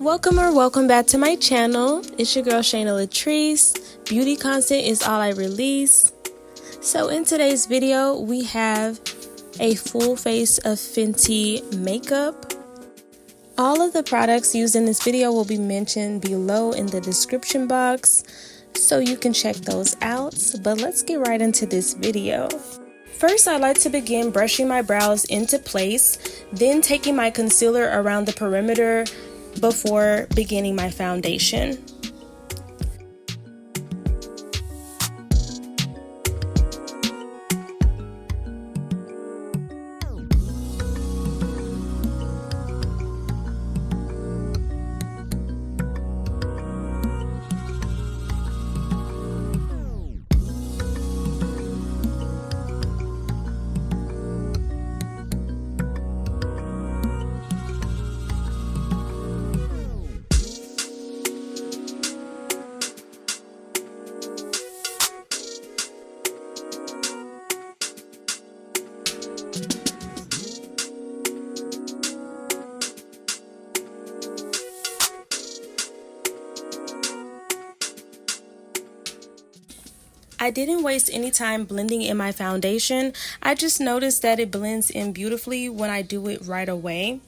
Welcome back to my channel. It's your girl Shayna Latrice. Beauty content is all I release. So in today's video, we have a full face of Fenty makeup. All of the products used in this video will be mentioned below in the description box, so you can check those out. But let's get right into this video. First, I like to begin brushing my brows into place, then taking my concealer around the perimeter before beginning my foundation. I didn't waste any time blending in my foundation. I just noticed that it blends in beautifully when I do it right away.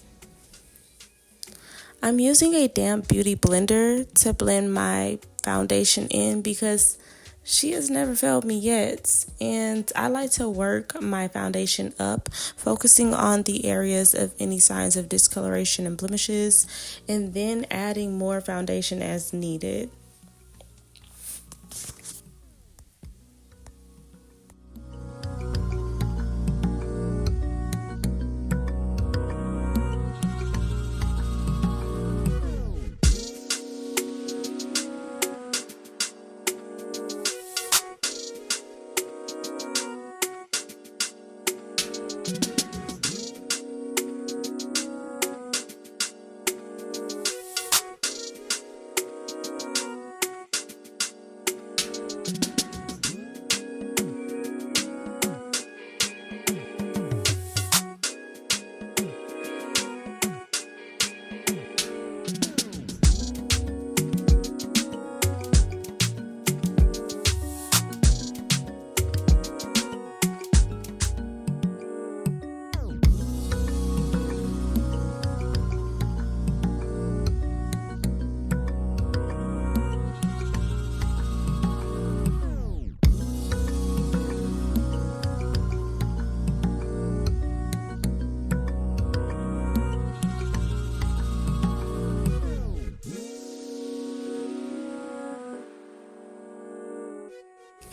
I'm using a damp beauty blender to blend my foundation in because she has never failed me yet. And I like to work my foundation up, focusing on the areas of any signs of discoloration and blemishes, and then adding more foundation as needed.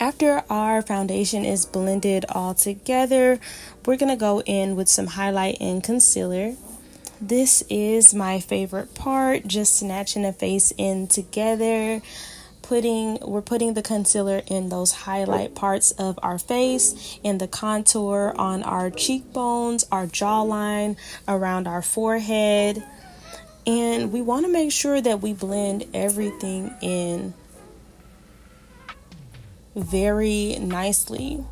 After our foundation is blended all together, we're going to go in with some highlight and concealer. This is my favorite part, just snatching the face in together. We're putting the concealer in those highlight parts of our face, and the contour on our cheekbones, our jawline, around our forehead. And we want to make sure that we blend everything in very nicely.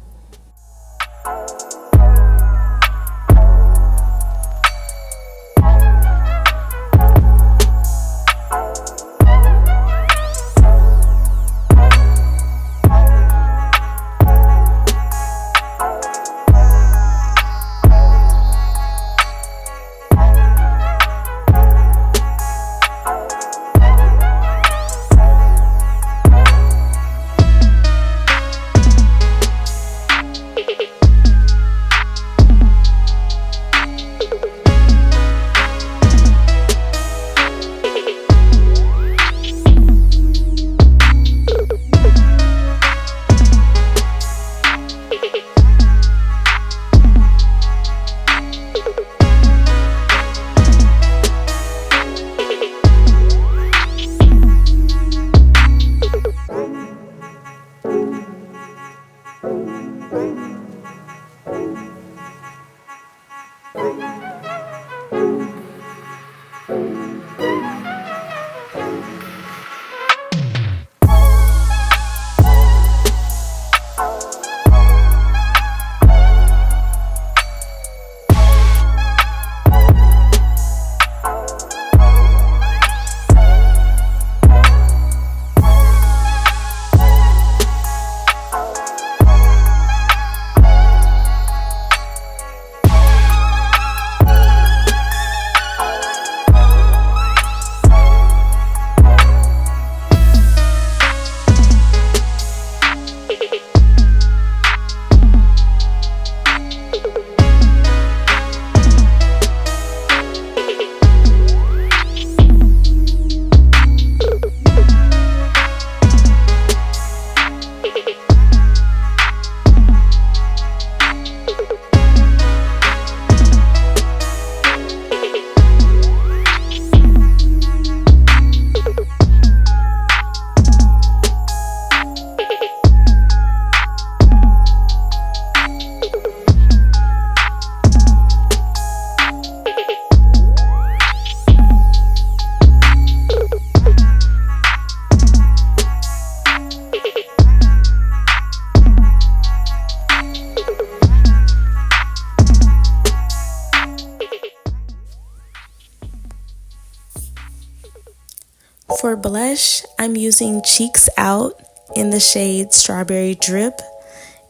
For blush, I'm using Cheeks Out in the shade Strawberry Drip.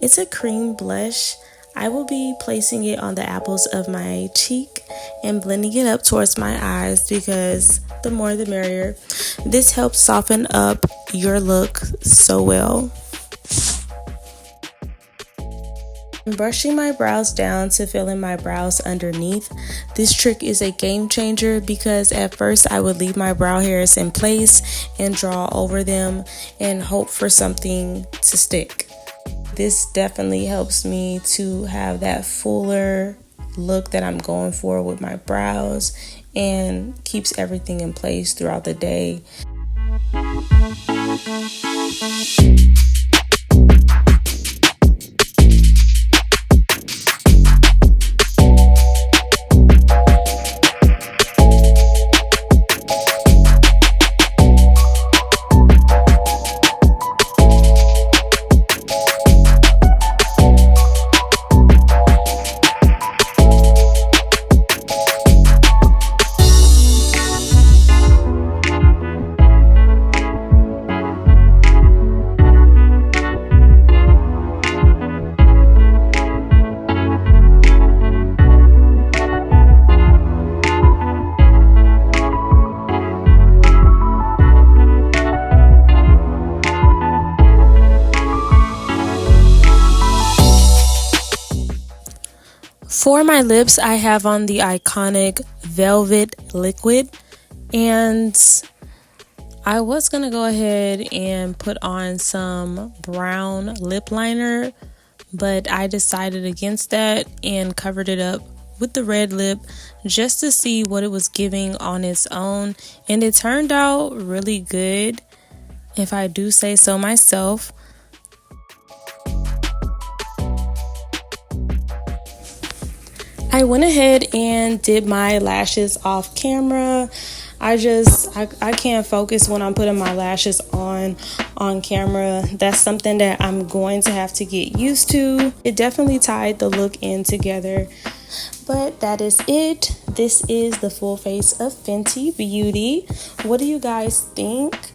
It's a cream blush. I will be placing it on the apples of my cheek and blending it up towards my eyes because the more the merrier. This helps soften up your look so well. I'm brushing my brows down to fill in my brows underneath. This trick is a game changer because at first I would leave my brow hairs in place and draw over them and hope for something to stick. This definitely helps me to have that fuller look that I'm going for with my brows and keeps everything in place throughout the day. For my lips, I have on the iconic Velvet Liquid, and I was going to go ahead and put on some brown lip liner, but I decided against that and covered it up with the red lip just to see what it was giving on its own, and it turned out really good, if I do say so myself. I went ahead and did my lashes off camera. I can't focus when I'm putting my lashes on camera. That's something that I'm going to have to get used to. It definitely tied the look in together. But that is it. This is the full face of Fenty Beauty. What do you guys think?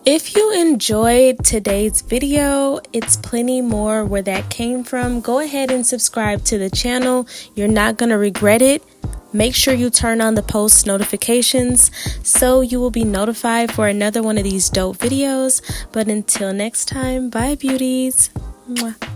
If you enjoyed today's video, it's plenty more where that came from. Go ahead and subscribe to the channel. You're not going to regret it. Make sure you turn on the post notifications so you will be notified for another one of these dope videos. But until next time, bye beauties. Mwah.